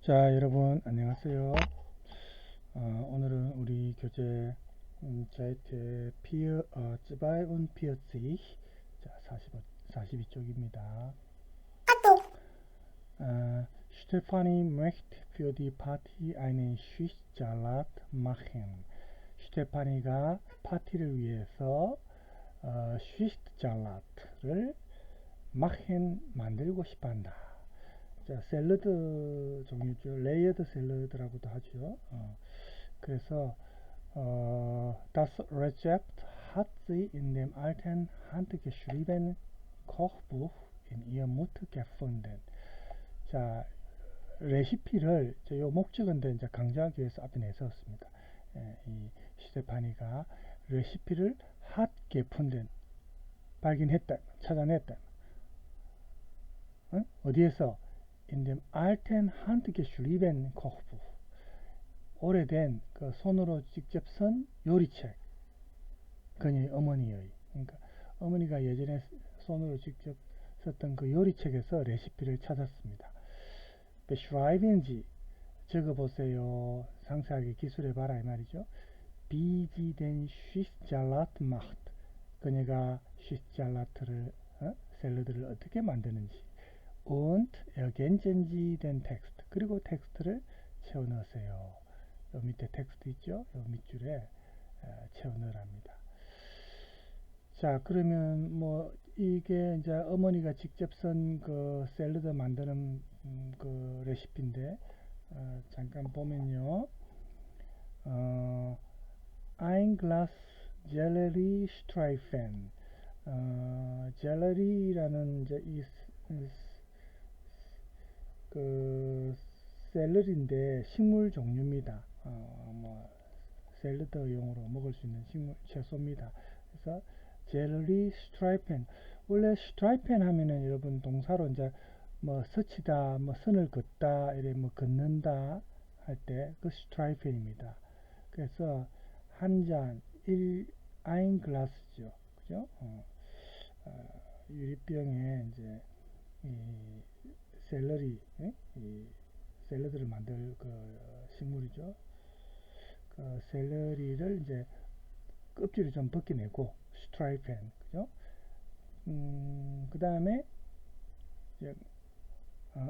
자, 여러분 안녕하세요. 오늘은 우리 교재 자이트 피어 zwei und 40 자, 42쪽입니다. Stefanie möchte für die Party einen Schichtsalat machen. 스테파니가 파티를 위해서 쉬트잘라트를 machen 만들고 싶어한다. 자, 샐러드 종류죠. 레이어드 샐러드라고도 하죠. 그래서 das Rezept hat sie in dem alten handgeschriebenen Kochbuch in ihr Mutter gefunden. 자, 레시피를 요 목적은 이제 강조하기 위해서 앞에 내세웠습니다. 이 스테파니가 레시피를 hat gefunden 발견했다, 찾아냈다. 어디에서? In dem alten handgeschriebenen Kochbuch. 오래된 그 손으로 직접 쓴 요리책. 그녀의 어머니의. 그러니까 어머니가 예전에 손으로 직접 썼던 그 요리책에서 레시피를 찾았습니다. beschreiben Sie 적어보세요. 상세하게 기술해봐라 이 말이죠. wie sie den Schichtsalat macht. 그녀가 쉬트잘라트를 샐러드를 어떻게 만드는지. und ergänzen Sie den Text. 그리고 텍스트를 채워 넣으세요. 요 밑에 텍스트 있죠? 요 밑줄에 채워 넣으랍니다. 자, 그러면 뭐 이게 이제 어머니가 직접 쓴 그 샐러드 만드는 그 레시피인데 잠깐 보면요. ein Glas Sellerie-Streifen. 젤러리라는 이제 그 샐러리인데 식물 종류입니다. 뭐 샐러드용으로 먹을 수 있는 식물 채소입니다. 그래서 젤러리 스트라이펜. 원래 스트라이펜 하면은 여러분 동사로 이제 뭐 스치다, 뭐 선을 긋다, 이래 뭐 긋는다 할 때 그 스트라이펜입니다. 그래서 한 잔, 1아인 글라스죠. 그죠? 유리병에 이제 이 샐러리, 이 샐러드를 만들 그 식물이죠. 그 샐러리를 이제 껍질을 좀 벗겨내고 스트라이펜, 그죠? 그 다음에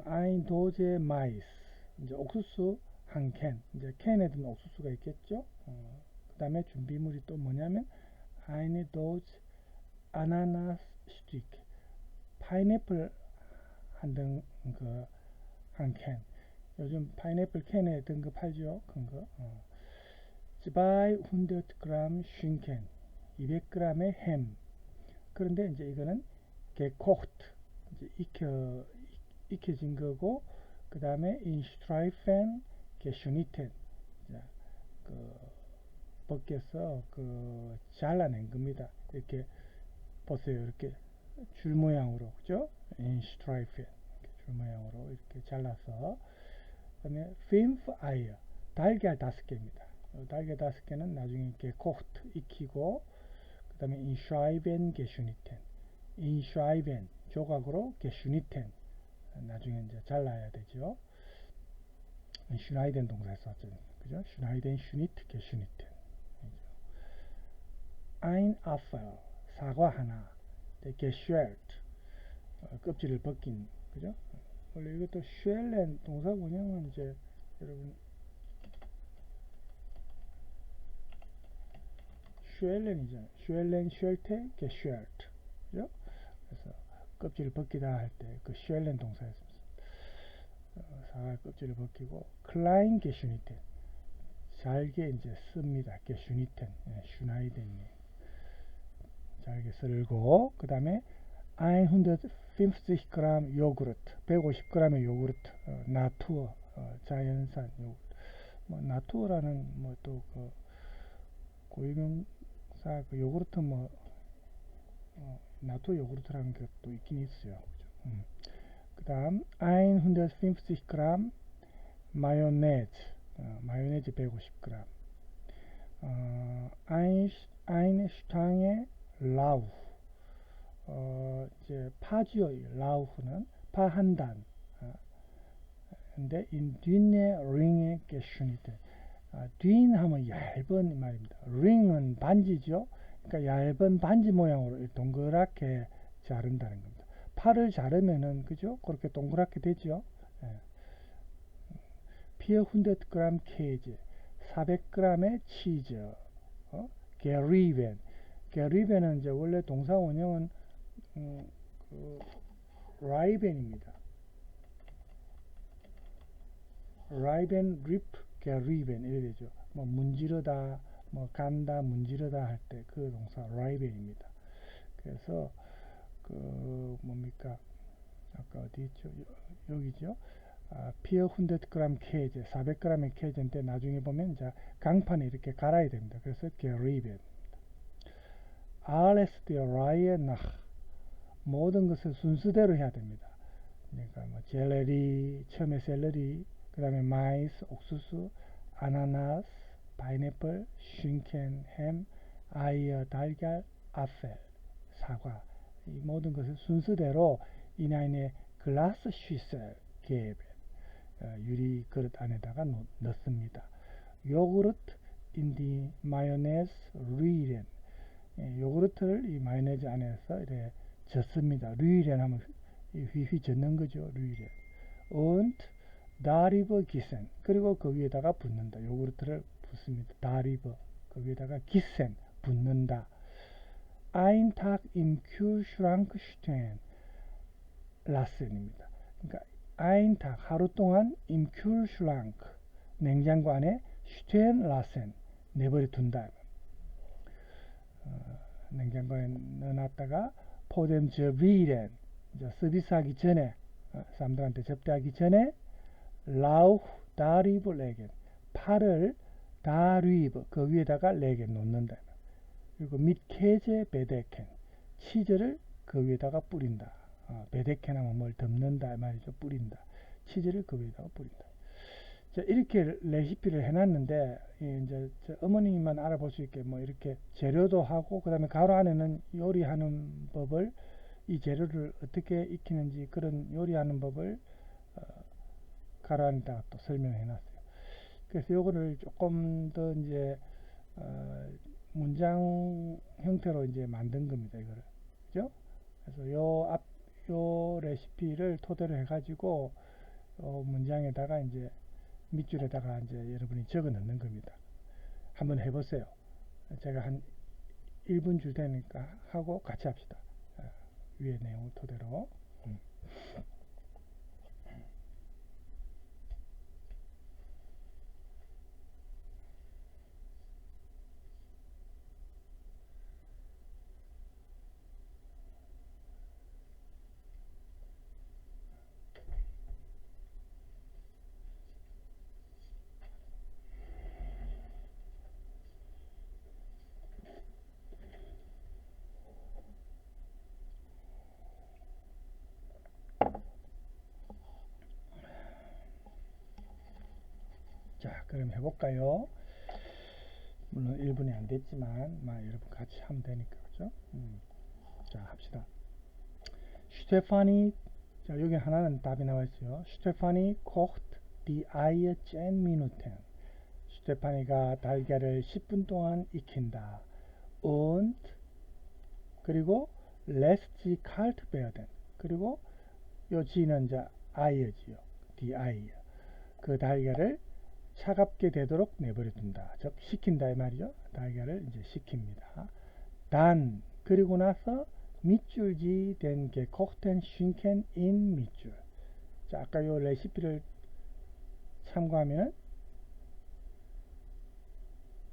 아인 도제 마이스, 이제 옥수수 한 캔, 이제 캔에 든 옥수수가 있겠죠. 그 다음에 준비물이 또 뭐냐면 아인의 도즈 아나나스 스틱, 파인애플 한 등 그 한 캔. 요즘 파인애플 캔에 든 거 팔죠, 큰 거. 200g 쉰켄, 200g의 햄. 그런데 이제 이거는 gekocht, 이제 익혀진 거고, 그 다음에 in Streifen geschnitten, 그 벗겨서 그 잘라낸 겁니다. 이렇게 보세요. 이렇게 줄 모양으로, 그죠? in Streifen, 줄 모양으로 이렇게 잘라서. 그 다음에 fünf Eier, 달걀 5개입니다. 달걀 5개는 나중에 이렇게 kocht, 익히고, 그 다음에 in Scheiben geschnitten, in Scheiben 조각으로 geschnitten, 나중에 이제 잘라야 되죠. schneiden 동사 썼잖아요. 그죠? schneiden, schnitt, geschnitten. ein Apfel, 사과 하나, geschält, 껍질을 벗긴, 그죠? 원래 이것도 schälen 동사 원형은 이제 여러분 schälen이잖아요. schälen, schälte, geschält, 그죠? 그래서 껍질을 벗기다 할 때 그 schälen 동사였습니다. 사과 껍질을 벗기고 klein geschnitten, 잘게 이제 씁니다. geschnitten, schneiden, 잘게 썰고, 그 다음에 150g 요구르트, 150g의 요구르트, 나투어, 자연산 요구르트. 뭐 나투어라는 뭐 또 그 고유명사 그 요구르트 뭐 나투어 요구르트라는 것도 있긴 있어요. 그 다음 150g 마요네즈, 마요네즈 150g, eine Stange 라우, 이제 파지요. 라우프는 파 한 단, 근데 in dünne Ringe geschnitten. dünn 하면 얇은 말입니다. ring은 반지죠. 그러니까 얇은 반지 모양으로 동그랗게 자른다는 겁니다. 팔을 자르면은 그죠? 그렇게 동그랗게 되죠. 예. 400g Käse, 400g의 치즈, gerieben. geriben은 이제 원래 동사 원형은 그 라이벤입니다. 라이벤, 립, gerieben 이래 되죠. 뭐 문지르다, 뭐 간다, 문지르다 할 때 그 동사 라이벤입니다. 그래서 그 뭡니까? 아까 어디 있죠? 여기죠. 400g Käse, 400g의 Käse인데 나중에 보면 이제 강판에 이렇게 갈아야 됩니다. 그래서 gerieben. Alles der Reihe nach. 모든 것을 순서대로 해야 됩니다. 그러니까 뭐 젤리, 처음에 샐러리, 그 다음에 마이스, 옥수수, 아나나스, 파인애플, 쉰켄, 햄, 아이어, 달걀, 아펠, 사과. 이 모든 것을 순서대로 이나인의 글라스 슈셀 게베 유리 그릇 안에다가 넣습니다. 요구르트, 인디, 마요네즈, 루이렌. 요구르트를 이 마요네즈 안에서 이렇게 젓습니다. 루이렌 하면 휘휘 젓는 거죠. 루이렌. und 다리버 기센. 그리고 그 위에다가 붓는다. 요구르트를 붓습니다. 다리버. 그 위에다가 기센. 붓는다. ein Tag im Kühlschrank stehen lassen입니다. 그러니까 ein Tag 하루 동안 im Kühlschrank 냉장고 안에 stehen lassen 내버려 둔다. 냉장고에 넣어놨다가 포뎀 저비렌 이제 서비스하기 전에 사람들한테 접대하기 전에 라우프 다리브 레겐 팔을 다리브 그 위에다가 레겐 놓는다. 그리고 밑케제 베데켄 치즈를 그 위에다가 뿌린다. 베데켄 하면 뭘 덮는다 말이죠. 뿌린다. 치즈를 그 위에다가 뿌린다. 자, 이렇게 레시피를 해놨는데 이제 어머님만 알아볼 수 있게 뭐 이렇게 재료도 하고 그 다음에 가로 안에는 요리하는 법을 이 재료를 어떻게 익히는지 그런 요리하는 법을 가로 안에다가 또 설명해 놨어요. 그래서 요거를 조금 더 이제 문장 형태로 이제 만든 겁니다. 이거를 그죠? 그래서 요 레시피를 토대로 해가지고 문장에다가 이제 밑줄에다가 이제 여러분이 적어 넣는 겁니다. 한번 해보세요. 제가 한 1분 줄 테니까 하고 같이 합시다. 위의 내용을 토대로. 자, 그럼 해볼까요? 물론 1분이 안 됐지만, 여러분 같이 하면 되니까, 그죠? 자, 합시다. 슈테파니, 자, 여기 하나는 답이 나와 있어요. 슈테파니 kocht die Eier 10 Minuten. 슈테파니가 달걀을 10분 동안 익힌다. und, 그리고 lässt sie kalt werden. 그리고 요 지는 이제 Eier지요. die Eier. 그 달걀을 차갑게 되도록 내버려 둔다. 즉 식힌다 이 말이죠. 달걀을 이제 식힙니다. 단 그리고 나서 밑줄지 된 gekochten Schinken in 밑줄. 자, 아까 요 레시피를 참고하면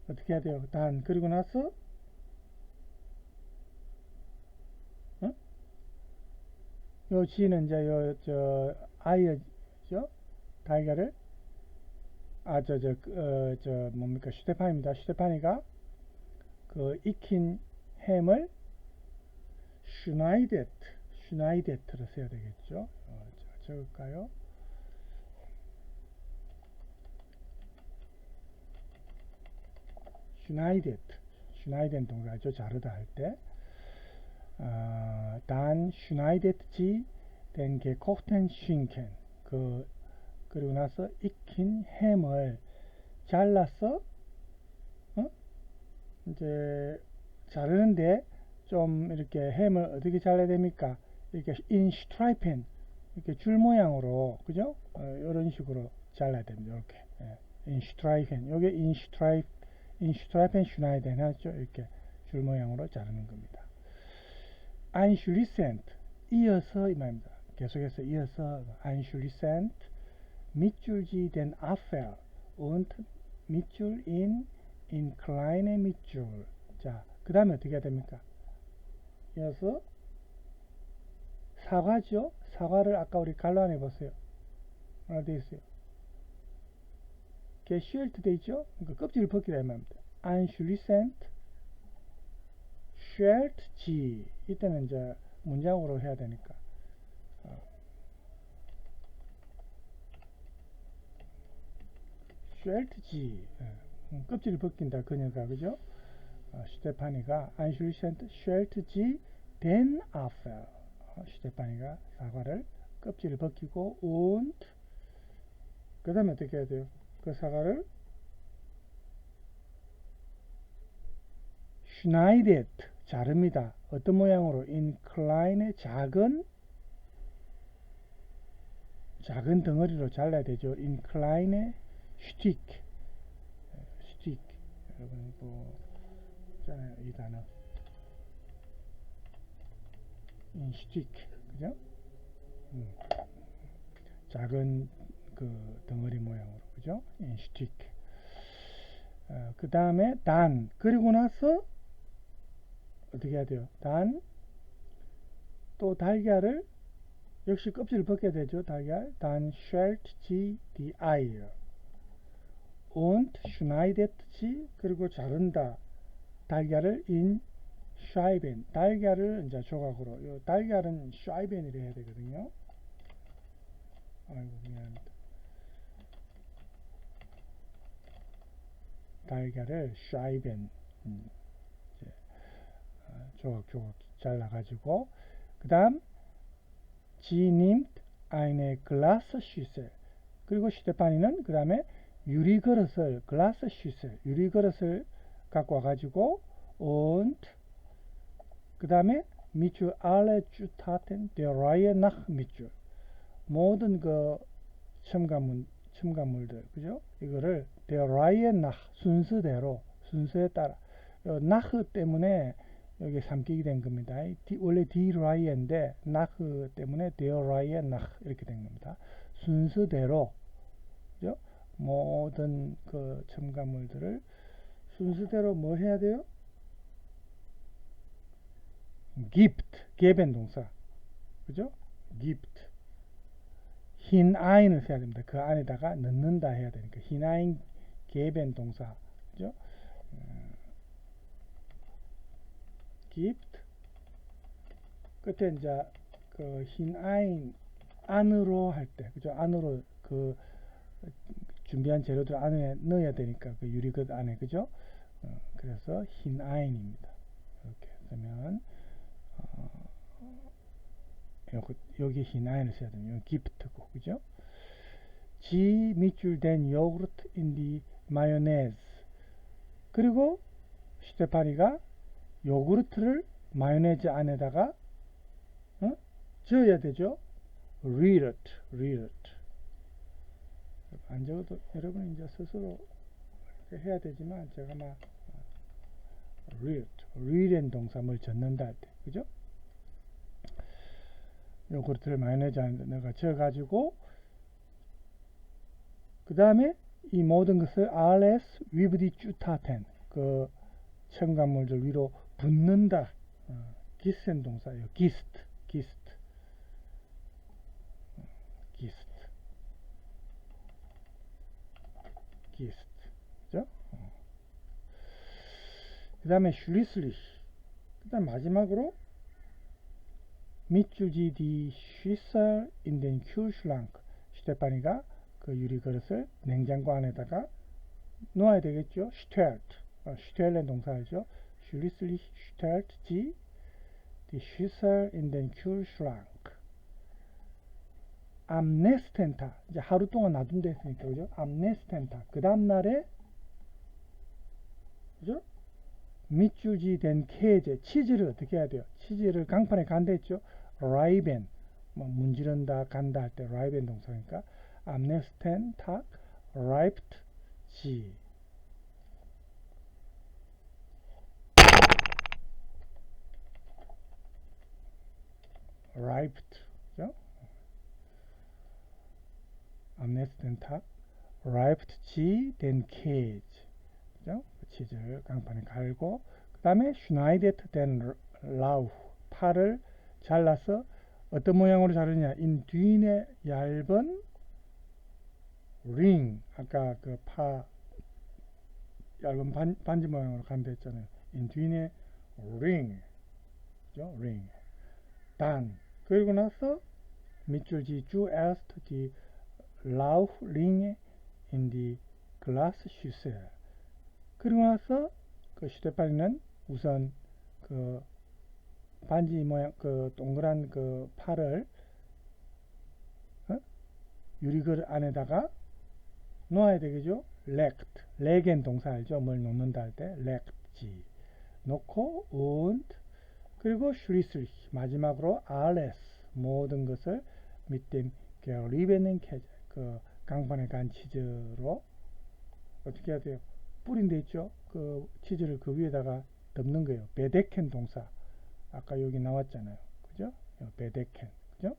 어떻게 해야 돼요? 단 그리고 나서 요 지는 이제 요 아이죠. 달걀을 뭡니까? 슈테파니입니다. 슈테파니가 그 익힌 햄을 슈나이데트로 써야 되겠죠. 적을까요? 슈나이덴 동사죠. 자르다 할 때. dann schneidet sie den gekochten Schinken. 그 그리고 나서 익힌 햄을 잘라서 이제 자르는데 좀 이렇게 햄을 어떻게 잘라야 됩니까? 이렇게 in stripen 이렇게 줄 모양으로 그죠? 이런 식으로 잘라야 됩니다. 이렇게 in stripen 요게 in stripen schneiden 하죠. 이렇게 줄 모양으로 자르는 겁니다. anschließend 이어서 이 말입니다. 계속해서 이어서 anschließend 밑줄 den Apfel und 밑줄 in kleine 밑줄. 자, 그 다음에 어떻게 해야 됩니까? 이어서 사과죠. 사과를 아까 우리 갈라내 보세요. 하나 되어 있어요. geschält 돼 있죠? 그러니까 껍질을 벗기다 이 말입니다. anschließend schält sie. 이때는 이제 문장으로 해야 되니까. schält sie. 껍질을 벗긴다 그녀가 그죠? 슈테파니가 anschließend schält sie den Apfel. 슈테파니가 사과를 껍질을 벗기고 und 그 다음에 어떻게 해야 돼요? 그 사과를 schneidet 자릅니다. 어떤 모양으로? in kleine 작은 덩어리로 잘라야 되죠. in kleine Stück. 여러분 있잖아요. 이 단어 in Stück 그죠? 작은 그 덩어리 모양으로 그죠? in Stück. 그 다음에 단 그리고 나서 어떻게 해야 돼요? 또 달걀을 역시 껍질을 벗겨야 되죠. 달걀 dann schält sie die Eier und schneidet sie 그리고 자른다 달걀을 in Scheiben 달걀을 이제 조각으로 요 달걀은 Scheiben이라 해야 되거든요. 아이고 미안합니다. 달걀을 Scheiben 조각 잘라가지고 그 다음 sie nimmt eine Glasschüssel 그리고 슈테파니는 그 다음에 유리그릇을 Glasschüssel 유리그릇을 갖고 와가지고 und 그 다음에 밑줄 alle Zutaten der Reihe nach 밑줄 모든 그 첨가물들 그죠? 이거를 der Reihe nach 순서에 따라 nach 때문에 여기 삼기게 된 겁니다. 원래 die Reihe인데 nach 때문에 der Reihe nach 이렇게 된 겁니다. 순서대로 그죠? 모든 그 첨가물들을 순서대로 뭐 해야 돼요? geben 동사 그죠? gibt hinein을 써야 됩니다. 그 안에다가 넣는다 해야 되니까 hinein geben 동사 그죠? gibt 끝에 이제 그 hinein 안으로 할 때 그죠? 안으로 그 준비한 재료들 안에 넣어야 되니까 그 유리그릇 안에 그죠? 그래서 hinein입니다. 이렇게 쓰면 여기 hinein을 써야 됩니다. 여기 gibt고 그죠? 지 밑줄 된 요구르트 in the mayonnaise 그리고 슈테파니가 요구르트를 마요네즈 안에다가 저어야 되죠. read 안 적어도 여러분 이제 스스로 해야 되지만 제가 막 read는 동사 뭘 젓는다 할 때 그죠? 요구르트를 마요네즈 안에 내가 저어가지고 그 다음에 이 모든 것을 alles with die Zutaten 그 첨가물들 위로 붓는다. gießen 동사예요. gießt. 그죠? 그 다음에 schließlich. 그 다음 마지막으로 밑줄 die Schüssel in den Kühlschrank. 슈테파니가 그 유리그릇을 냉장고 안에다가 놓아야 되겠죠. stellen 동사죠. schließlich stellt sie die Schüssel in den Kühlschrank. am nächsten Tag 이제 하루 동안 놔둔다 했으니까 그죠? am nächsten Tag 그 다음 날에 그죠? 밑줄지 된 케이제 치즈를 어떻게 해야 돼요? 치즈를 강판에 간다 했죠? 라이벤 뭐 문지른다 간다 할 때 라이벤 동사니까 am nächsten Tag reibt sie reibt 그죠? am nächsten Tag reibt sie den Käse 그죠? 치즈를 강판에 갈고 그 다음에 schneidet den Lauch 파를 잘라서 어떤 모양으로 자르냐 in 뒤에 얇은 ring 아까 그 파 얇은 반지 모양으로 간다 했잖아요. in 뒤에 ring 그죠? ring 단 그리고 나서 밑줄지 zuerst die Lauchringe in die Glasschüssel 그리고 나서 그 슈테파니는 우선 그 반지 모양 그 동그란 그 팔을 유리그릇 안에다가 놓아야 되겠죠. legt legen 동사 알죠? 뭘 놓는다 할 때 leg지 놓고 und 그리고 schließlich 마지막으로 alles 모든 것을 mit dem geriebenen Käse 그 강판에 간 치즈로 어떻게 해야 돼요? 뿌린데 있죠? 그 치즈를 그 위에다가 덮는 거예요. 베데켄 동사. 아까 여기 나왔잖아요. 그죠? 베데켄. 그죠?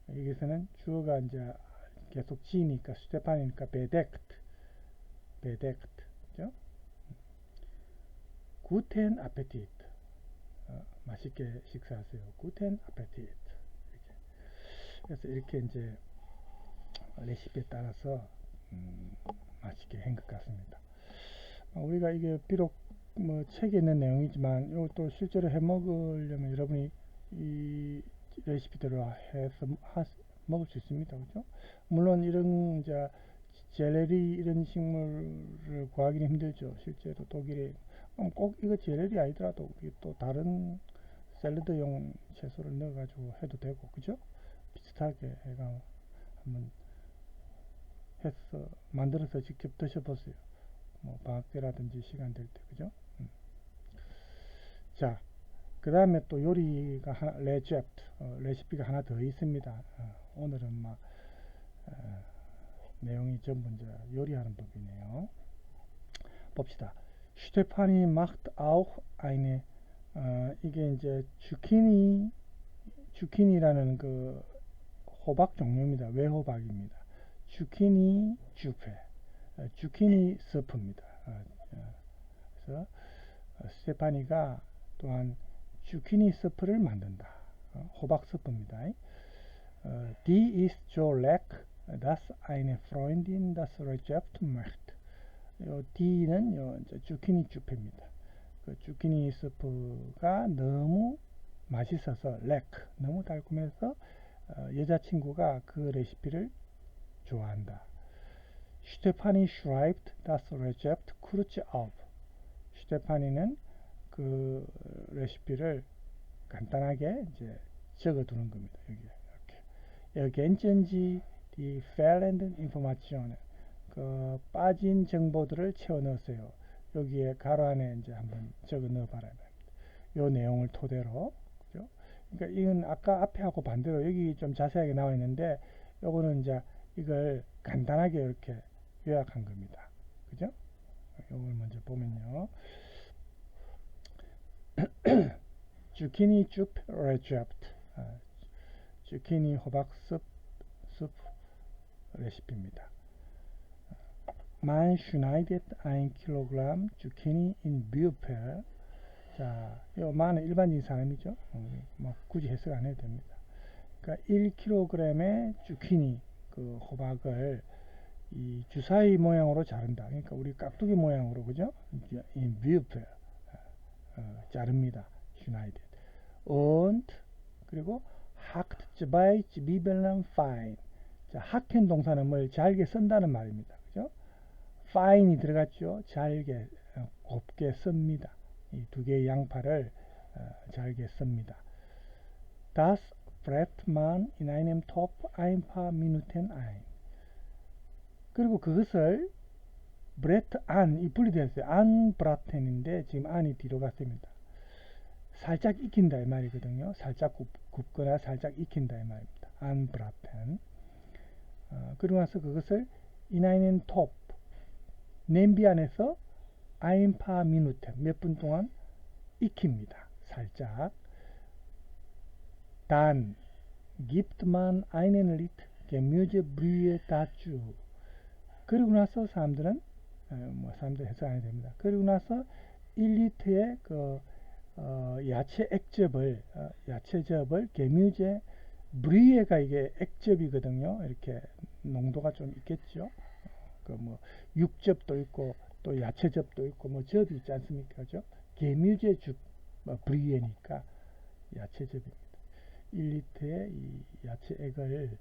여기서는 주어가 이제 계속 지니까 스테판이니까 베덱트. 베덱트. 그죠? 구텐 아페티트. 맛있게 식사하세요. 구텐 아페티트. 이렇게. 그래서 이렇게 이제 레시피에 따라서 맛있게 한 것 같습니다. 우리가 이게 비록 뭐 책에 있는 내용이지만 이것도 실제로 해 먹으려면 여러분이 이 레시피대로 해서 먹을 수 있습니다. 그죠? 물론 이런 이제 젤레리 이런 식물을 구하기는 힘들죠. 실제로 독일에 꼭 이거 젤레리 아니더라도 또 다른 샐러드용 채소를 넣어 가지고 해도 되고 그죠? 비슷하게 해가 한번 해서 만들어서 직접 드셔보세요. 뭐 방학 때라든지 시간 될 때 그죠? 자, 그 다음에 또 요리가 하나 레셉트 레시피가 하나 더 있습니다. 오늘은 막 내용이 전부 이제 요리하는 법이네요. 봅시다. Stefanie macht auch eine 이게 이제 주키니라는 그 호박 종류입니다. 외호박입니다. 주키니 주페 주키니 서프입니다. 그래서 스테파니가 또한 주키니 서프를 만든다. 호박 서프입니다. Die ist so lecker, dass eine Freundin das Rezept macht. 요 D는 요 이제 주키니 주페입니다. 그 주키니 서프가 너무 맛있어서 너무 달콤해서 여자친구가 그 레시피를 좋아한다. Stefanie schreibt das Rezept kurz auf. 스테파니는 그 레시피를 간단하게 이제 적어두는 겁니다. 여기 이렇게. Ergänzen Sie die fehlenden Informationen. 그 빠진 정보들을 채워 넣으세요. 여기에 가로 안에 이제 한번 적어 넣어 봐라. 요 내용을 토대로. 그죠? 그러니까 이건 아까 앞에 하고 반대로 여기 좀 자세하게 나와 있는데 요거는 이제 이걸 간단하게 이렇게 요약한 겁니다. 그죠? 요걸 먼저 보면요. 주키니 줍 레셉트 주키니 호박 숲 레시피입니다. Man schneidet 1kg Zucchini in Büppel. 자, 요 만은 일반적인 사람이죠. 뭐 굳이 해석 안 해도 됩니다. 그러니까 1kg의 주키니 그 호박을 이 주사위 모양으로 자른다. 그러니까 우리 깍두기 모양으로 그죠? in Büppel 자릅니다. schneidet. Und 그리고 hackt zwei Zwiebeln fein. 자, hacken 동사는 뭘 잘게 썬다는 말입니다. 그죠? fine이 들어갔죠. 잘게 곱게 씁니다. 이 두 개의 양파를 잘게 씁니다. Das braucht man in einem Topf ein paar Minuten ein. 그리고 그것을 브레트 안, 이 분리되었어요. 안 브라텐인데 지금 안이 뒤로 갔습니다. 살짝 익힌다 이 말이거든요. 살짝 굽거나 살짝 익힌다 이 말입니다. 안 브라텐. 그리고 나서 그것을 인하이넨 톱, 냄비 안에서 아인파 미누테, 몇 분 동안 익힙니다. 살짝. 단, gibt man einen Liter Gemüsebrühe dazu. 그리고 나서 사람들은 사람들 해석 안 해도 됩니다. 그리고 나서 1리터의 야채 액즙을 야채즙을 게뮤제 브리에가 이게 액즙이거든요. 이렇게 농도가 좀 있겠죠. 육즙도 있고 또 야채즙도 있고 즙이 있지 않습니까? 그죠? 게뮤제즙 브리에니까 야채즙입니다. 1리터의 이 야채액을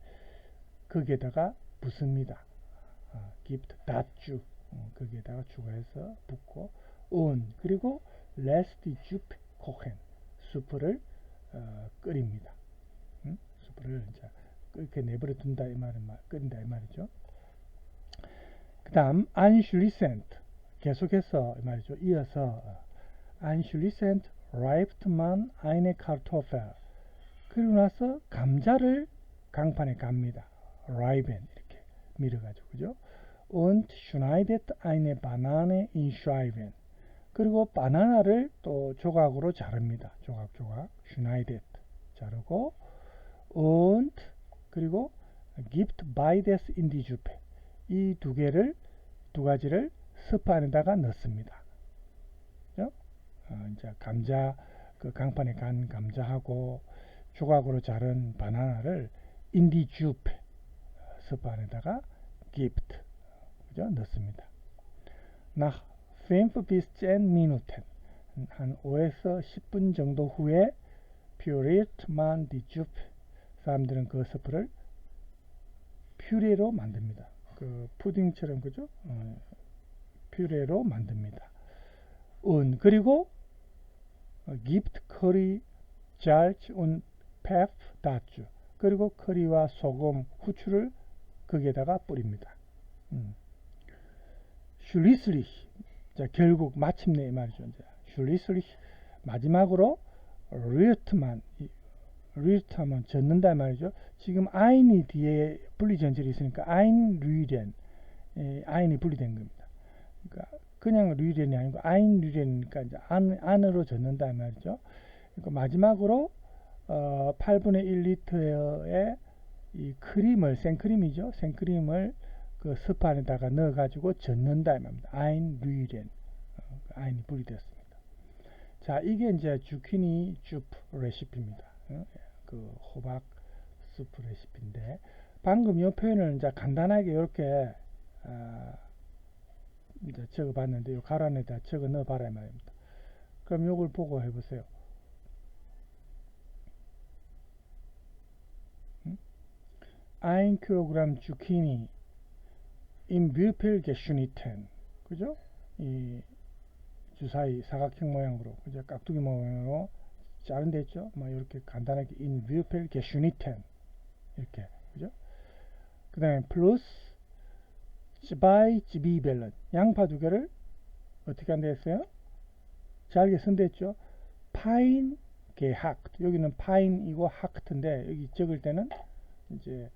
거기에다가 붓습니다. gibt dazu 거기에다가 추가해서 붓고 그리고 lässt die Suppe kochen 수프를 끓입니다. 수프를 이제 이렇게 내버려 둔다 이 말은 끓인다 이 말이죠. 그다음 anschließend 계속해서 이 말이죠. 이어서 anschließend reibt man eine Kartoffel 그리고 나서 감자를 강판에 갑니다. reiben 이렇게 밀어가지고 그죠? und schneidet eine Banane in Scheiben 그리고 바나나를 또 조각으로 자릅니다. 조각 schneidet 자르고 und 그리고 gibt beides in die Suppe 이 두 가지를 스프 안에다가 넣습니다. 그죠? 이제 감자 그 강판에 간 감자하고 조각으로 자른 바나나를 in die Suppe 스프 안에다가 gibt 그죠? 넣습니다. nach 5 bis 10 Minuten 한 5에서 10분 정도 후에 püriert man die Suppe 사람들은 그 스프를 퓨레로 만듭니다. 그 푸딩처럼 그죠? 퓨레로 만듭니다. 그리고 gibt Curry, Salz und Pfeffer dazu 그리고 커리와 소금, 후추를 거기에다가 뿌립니다. 슐리슬리히 자 결국 마침내 이 말이죠. 슐리슬리히 마지막으로 르트만 르트하면 젓는다 말이죠. 지금 아인이 뒤에 분리 전절이 있으니까 아인 르렌 아인이 분리된 겁니다. 그러니까 그냥 르렌이 아니고 아인 르렌이니까 이제 안으로 젓는다 말이죠. 그러니까 마지막으로 8분의 1리터의 이 크림을 생크림이죠. 생크림을 그 스프 안에다가 넣어가지고 젓는다 이 말입니다. 아인 르렌 아인이 분리됐습니다. 자 이게 이제 주키니 주프 레시피입니다. 그 호박 수프 레시피인데 방금 이 표현을 이제 간단하게 이렇게 이제 적어봤는데 요 가로 안에다 적어 넣어봐라 이 말입니다. 그럼 요걸 보고 해보세요. 1kg zucchini in wie viel geschnitten 그죠? 이 주사위 사각형 모양으로 그죠? 깍두기 모양으로 자른 데 있죠? 이렇게 간단하게 in wie viel geschnitten 이렇게 그죠? 그 다음에 플러스 zwei Zwiebeln 양파 두 개를 어떻게 한다 했어요? 잘게 선대 있죠? fein gehackt 여기는 fein이고 hacked인데 여기 적을 때는 이제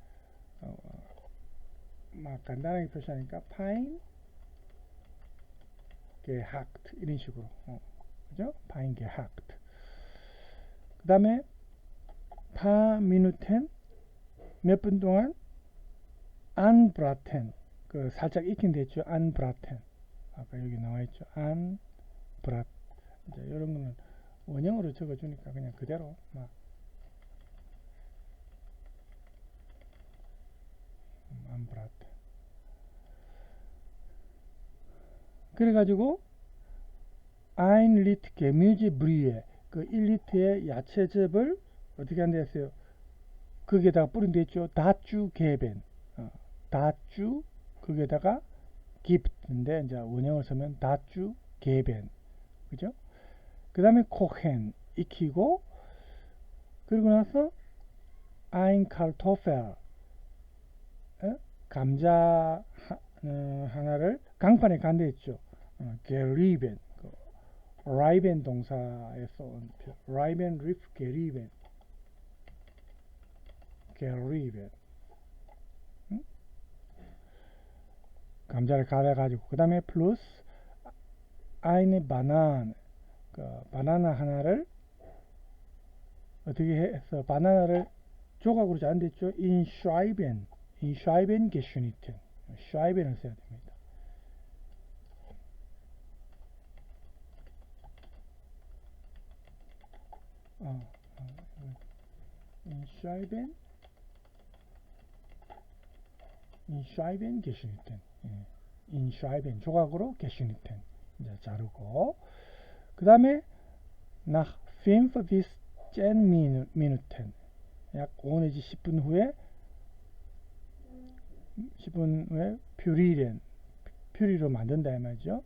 막 간단하게 표시하니까 fein gehackt 이런 식으로 그죠? fein gehackt 그 다음에 paar Minuten 몇 분 동안 anbraten 그 살짝 익힌 데 있죠? anbraten 아까 여기 나와 있죠? anbrat 이제 이런 거는 원형으로 적어 주니까 그냥 그대로 막 anbraten 그래 가지고 1리터 Gemüsebrühe 그 1리터의 야채즙을 어떻게 한다 했어요? 거기에다가 뿌린 데 있죠? 다주 게벤 다주 거기에다가 gibt인데 이제 원형을 쓰면 다주 게벤 그죠? 그 다음에 코헨 익히고 그리고 나서 ein Kartoffel. 감자 하나를 강판에 간다 했죠. gerieben. 라이벤 동사에서 온 표. 라이벤 리프 게리벤. gerieben. 감자를 갈아가지고 그 다음에 플러스 eine Banane. 바나나 하나를 어떻게 해서 바나나를 조각으로 잘 안 됐죠? in Scheiben geschnitten. Scheiben을 써야 됩니다. in Scheiben geschnitten. in Scheiben 조각으로 geschnitten. 이제 자르고 그 다음에 nach 5 bis 10 Minuten 약 5 내지 10분 후에 퓨리로 만든다 이 말이죠.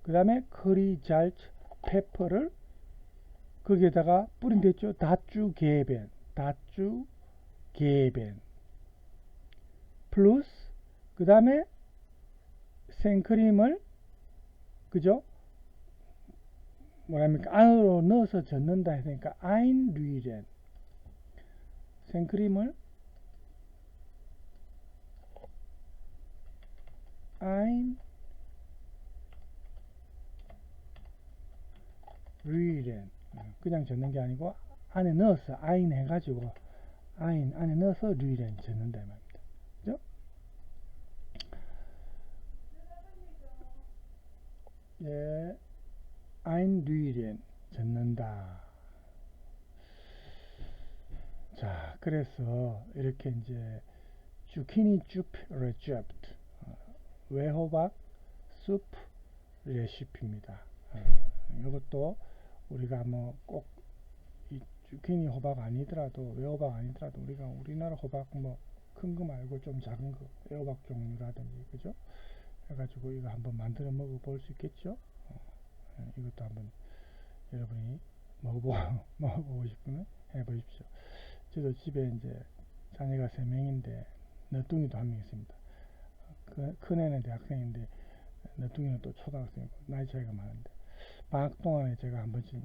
그 다음에 커리 잘츠 페퍼를 거기에다가 뿌린댔죠. 다쭈 게벤 플러스 그 다음에 생크림을 그죠? 뭐랍니까? 안으로 넣어서 젓는다 했으니까 einrühren 생크림을 einrühren 그냥 젓는 게 아니고 안에 넣어서 ein 해가지고 안에 넣어서 rühren 젓는다 말입니다. 그죠? 예, einrühren 젓는다. 자, 그래서 이렇게 이제 주키니 줍 레셉트 외호박 수프 레시피입니다. 이것도 우리가 뭐 꼭 이 주키니 호박 아니더라도 외호박 아니더라도 우리가 우리나라 호박 뭐 큰 거 말고 좀 작은 거 애호박 종류라든지 그죠? 해가지고 이거 한번 만들어 먹어볼 수 있겠죠? 이것도 한번 여러분이 먹어보고 싶으면 해보십시오. 저도 집에 이제 자녀가 3명인데 너뚱이도 1명 있습니다. 큰 애는 대학생인데 너뚱이는 또 초등학생이고 나이 차이가 많은데 방학 동안에 제가 한 번씩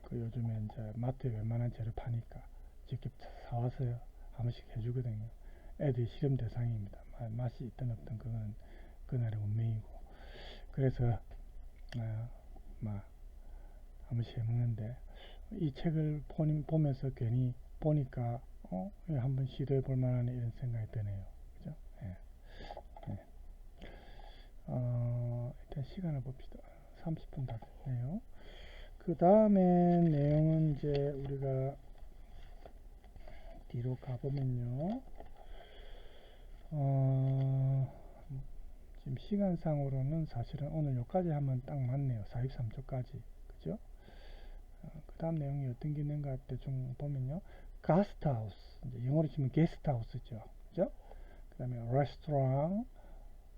그 요즘에 이제 마트에 웬만한 재료 파니까 직접 사와서요 한 번씩 해주거든요. 애들이 실험 대상입니다. 맛이 있든 없든 그건 그날의 운명이고 그래서 한 번씩 해먹는데 이 책을 보면서 괜히 보니까 한번 시도해 볼 만한 이런 생각이 드네요. 그죠? 예. 일단 시간을 봅시다. 30분 다 됐네요. 그 다음에 내용은 이제 우리가 뒤로 가보면요. 지금 시간상으로는 사실은 오늘 여기까지 하면 딱 맞네요. 43초까지. 그죠? 그 다음 내용이 어떤 게 있는가 대충 보면요. 가스트하우스. 이제 영어로 치면 게스트하우스죠. 그죠? 그 다음에 레스토랑,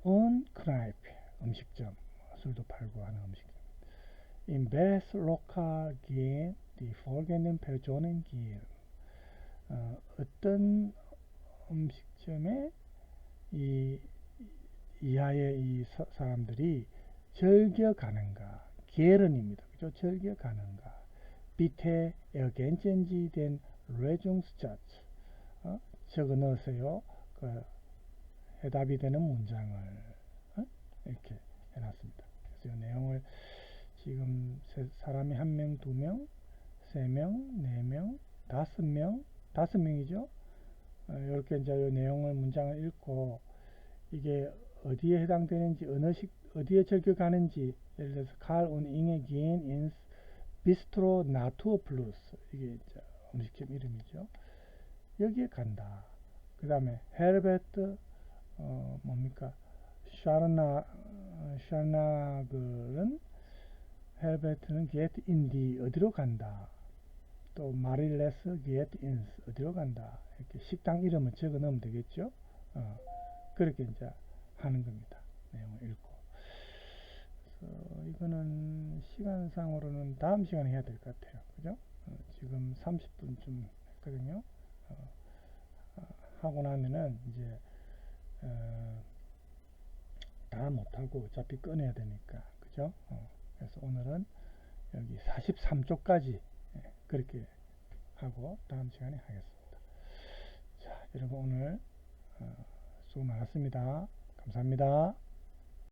kneipe. 음식점. 술도 팔고 하는 음식점. In best local gehen die folgenden Personen gehen. 어떤 음식점에 이하의 이 사람들이 즐겨 가는가? 게른입니다. 그죠? 즐겨 가는가? 밑에 ergänzen 된 Lösungssatz 적어 넣으세요. 그 해답이 되는 문장을 이렇게 해놨습니다. 그래서 이 내용을 지금 사람이 1명, 2명, 3명, 4명, 5명, 5명이죠. 이렇게 이제 이 내용을 문장을 읽고 이게 어디에 해당되는지 어디에 적용하는지 예를 들어서 Karl und Inge gehen ins Bistro Natur Plus 이게 이제 음식점 이름이죠. 여기에 간다. 그 다음에 헤르베트 뭡니까? 샤르나글은 헤르베트는 get in the 어디로 간다. 또 마릴레스 get ins 어디로 간다. 이렇게 식당 이름을 적어 넣으면 되겠죠. 그렇게 이제 하는 겁니다. 내용을 읽고. 그래서 이거는 시간상으로는 다음 시간에 해야 될 것 같아요. 그죠? 지금 30분 좀 했거든요. 하고 나면은 이제 다 못하고 어차피 꺼내야 되니까, 그죠? 그래서 오늘은 여기 43쪽까지 그렇게 하고 다음 시간에 하겠습니다. 자, 여러분 오늘 수고 많았습니다. 감사합니다.